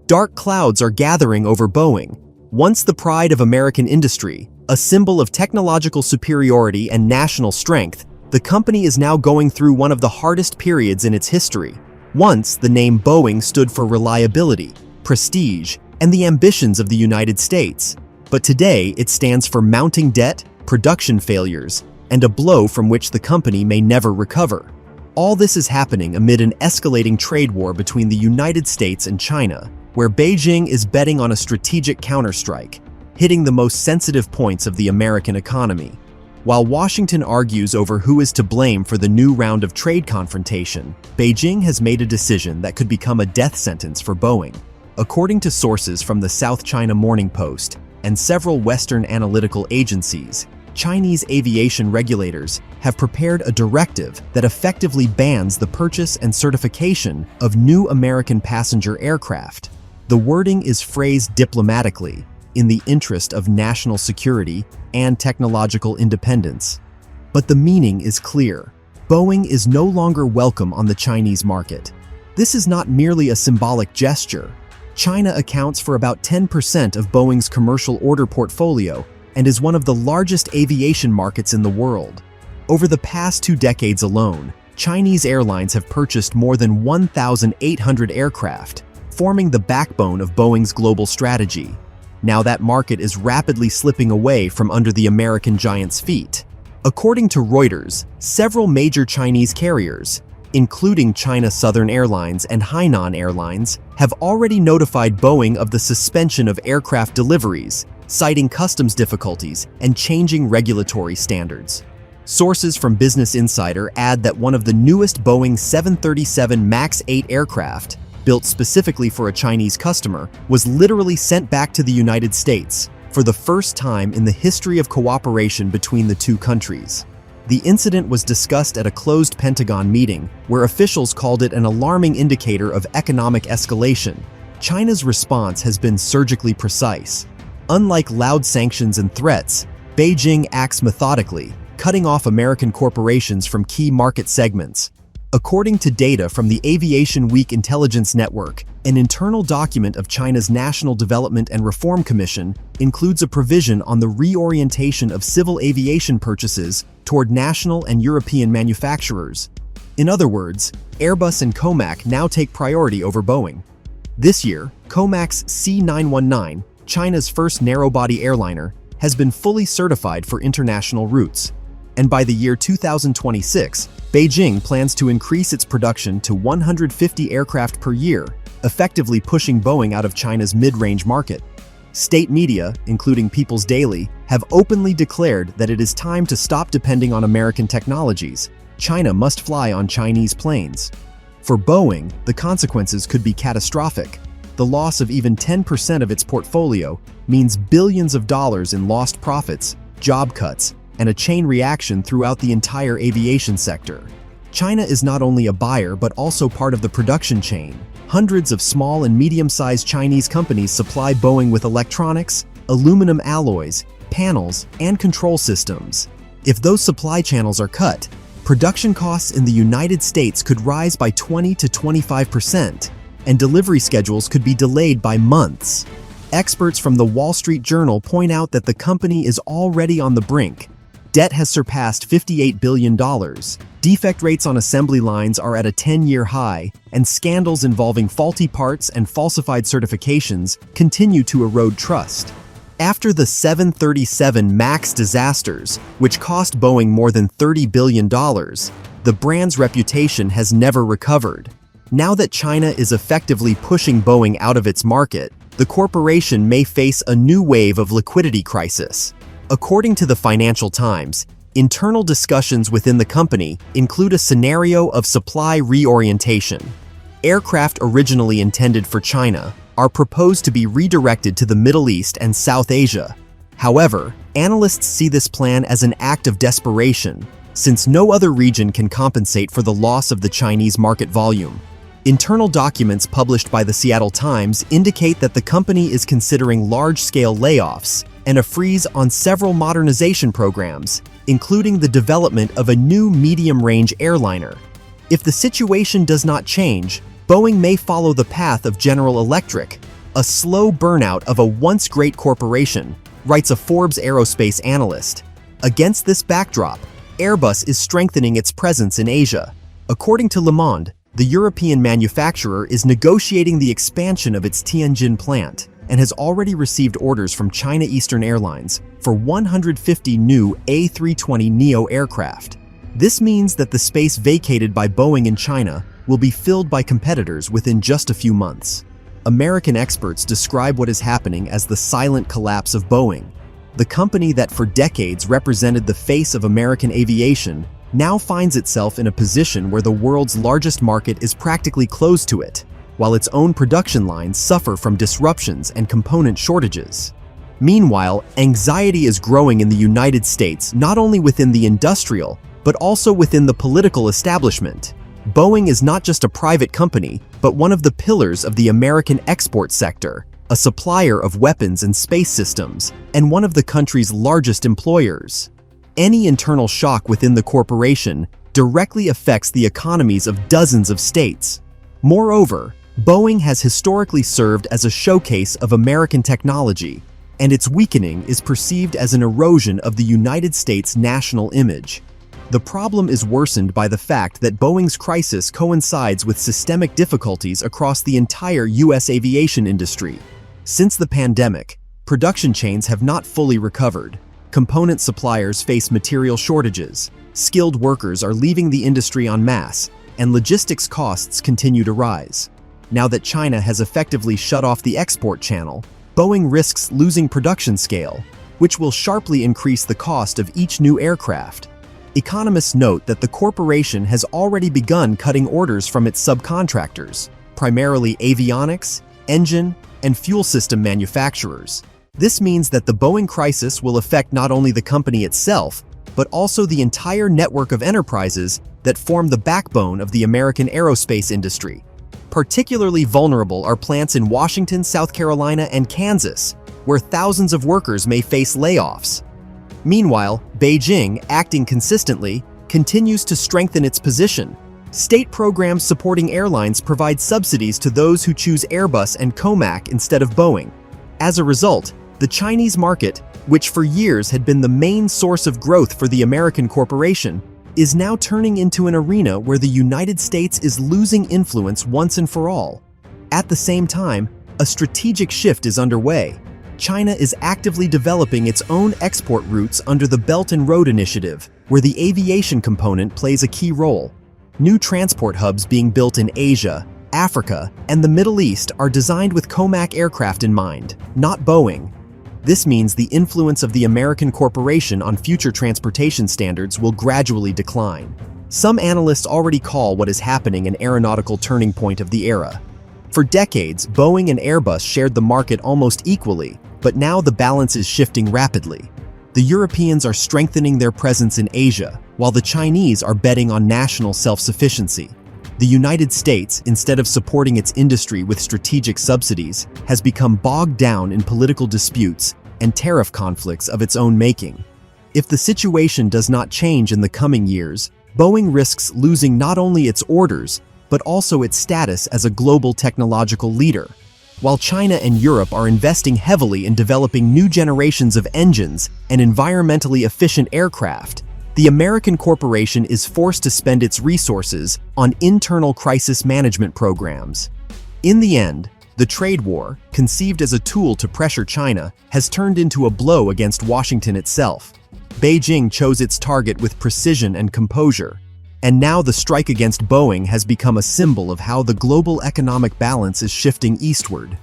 Dark clouds are gathering over Boeing. Once the pride of American industry, a symbol of technological superiority and national strength, the company is now going through one of the hardest periods in its history. Once, the name Boeing stood for reliability, prestige, and the ambitions of the United States. But today, it stands for mounting debt, production failures, and a blow from which the company may never recover. All this is happening amid an escalating trade war between the United States and China, where Beijing is betting on a strategic counterstrike, hitting the most sensitive points of the American economy. While Washington argues over who is to blame for the new round of trade confrontation, Beijing has made a decision that could become a death sentence for Boeing. According to sources from the South China Morning Post and several Western analytical agencies, Chinese aviation regulators have prepared a directive that effectively bans the purchase and certification of new American passenger aircraft. The wording is phrased diplomatically, in the interest of national security and technological independence. But the meaning is clear. Boeing is no longer welcome on the Chinese market. This is not merely a symbolic gesture. China accounts for about 10% of Boeing's commercial order portfolio and is one of the largest aviation markets in the world. Over the past 2 decades alone, Chinese airlines have purchased more than 1,800 aircraft, forming the backbone of Boeing's global strategy. Now that market is rapidly slipping away from under the American giant's feet. According to Reuters, several major Chinese carriers, including China Southern Airlines and Hainan Airlines, have already notified Boeing of the suspension of aircraft deliveries, citing customs difficulties and changing regulatory standards. Sources from Business Insider add that one of the newest Boeing 737 MAX 8 aircraft, built specifically for a Chinese customer, was literally sent back to the United States for the first time in the history of cooperation between the two countries. The incident was discussed at a closed Pentagon meeting, where officials called it an alarming indicator of economic escalation. China's response has been surgically precise. Unlike loud sanctions and threats, Beijing acts methodically, cutting off American corporations from key market segments. According to data from the Aviation Week Intelligence Network, an internal document of China's National Development and Reform Commission includes a provision on the reorientation of civil aviation purchases toward national and European manufacturers. In other words, Airbus and Comac now take priority over Boeing. This year, Comac's C919, China's first narrow-body airliner, has been fully certified for international routes. And by the year 2026, Beijing plans to increase its production to 150 aircraft per year, effectively pushing Boeing out of China's mid-range market. State media, including People's Daily, have openly declared that it is time to stop depending on American technologies. China must fly on Chinese planes. For Boeing, the consequences could be catastrophic. The loss of even 10% of its portfolio means billions of dollars in lost profits, job cuts, and a chain reaction throughout the entire aviation sector. China is not only a buyer but also part of the production chain. Hundreds of small and medium-sized Chinese companies supply Boeing with electronics, aluminum alloys, panels, and control systems. If those supply channels are cut, production costs in the United States could rise by 20 to 25%, and delivery schedules could be delayed by months. Experts from the Wall Street Journal point out that the company is already on the brink. Debt has surpassed $58 billion. Defect rates on assembly lines are at a 10-year high, and scandals involving faulty parts and falsified certifications continue to erode trust. After the 737 MAX disasters, which cost Boeing more than $30 billion, the brand's reputation has never recovered. Now that China is effectively pushing Boeing out of its market, the corporation may face a new wave of liquidity crisis. According to the Financial Times, internal discussions within the company include a scenario of supply reorientation. Aircraft originally intended for China are proposed to be redirected to the Middle East and South Asia. However, analysts see this plan as an act of desperation, since no other region can compensate for the loss of the Chinese market volume. Internal documents published by the Seattle Times indicate that the company is considering large-scale layoffs and a freeze on several modernization programs, including the development of a new medium-range airliner. If the situation does not change, Boeing may follow the path of General Electric, A slow burnout of a once great corporation, writes a Forbes aerospace analyst. Against this backdrop, Airbus is strengthening its presence in Asia. According to Le Monde, the European manufacturer is negotiating the expansion of its Tianjin plant and has already received orders from China Eastern Airlines for 150 new A320neo aircraft. This means that the space vacated by Boeing in China will be filled by competitors within just a few months. American experts describe what is happening as the silent collapse of Boeing. The company that for decades represented the face of American aviation now finds itself in a position where the world's largest market is practically closed to it, while its own production lines suffer from disruptions and component shortages. Meanwhile, anxiety is growing in the United States, not only within the industrial, but also within the political establishment. Boeing is not just a private company, but one of the pillars of the American export sector, a supplier of weapons and space systems, and one of the country's largest employers. Any internal shock within the corporation directly affects the economies of dozens of states. Moreover, Boeing has historically served as a showcase of American technology, and its weakening is perceived as an erosion of the United States' national image. The problem is worsened by the fact that Boeing's crisis coincides with systemic difficulties across the entire U.S. aviation industry. Since the pandemic, production chains have not fully recovered. Component suppliers face material shortages, skilled workers are leaving the industry en masse, and logistics costs continue to rise. Now that China has effectively shut off the export channel, Boeing risks losing production scale, which will sharply increase the cost of each new aircraft. Economists note that the corporation has already begun cutting orders from its subcontractors, primarily avionics, engine, and fuel system manufacturers. This means that the Boeing crisis will affect not only the company itself, but also the entire network of enterprises that form the backbone of the American aerospace industry. Particularly vulnerable are plants in Washington, South Carolina, and Kansas, where thousands of workers may face layoffs. Meanwhile, Beijing, acting consistently, continues to strengthen its position. State programs supporting airlines provide subsidies to those who choose Airbus and Comac instead of Boeing. As a result, the Chinese market, which for years had been the main source of growth for the American corporation, is now turning into an arena where the United States is losing influence once and for all. At the same time, a strategic shift is underway. China is actively developing its own export routes under the Belt and Road Initiative, where the aviation component plays a key role. New transport hubs being built in Asia, Africa, and the Middle East are designed with Comac aircraft in mind, not Boeing. This means the influence of the American corporation on future transportation standards will gradually decline. Some analysts already call what is happening an aeronautical turning point of the era. For decades, Boeing and Airbus shared the market almost equally, but now the balance is shifting rapidly. The Europeans are strengthening their presence in Asia, while the Chinese are betting on national self-sufficiency. The United States, instead of supporting its industry with strategic subsidies, has become bogged down in political disputes and tariff conflicts of its own making. If the situation does not change in the coming years, Boeing risks losing not only its orders, but also its status as a global technological leader. While China and Europe are investing heavily in developing new generations of engines and environmentally efficient aircraft, the American corporation is forced to spend its resources on internal crisis management programs. In the end, the trade war, conceived as a tool to pressure China, has turned into a blow against Washington itself. Beijing chose its target with precision and composure, and now the strike against Boeing has become a symbol of how the global economic balance is shifting eastward.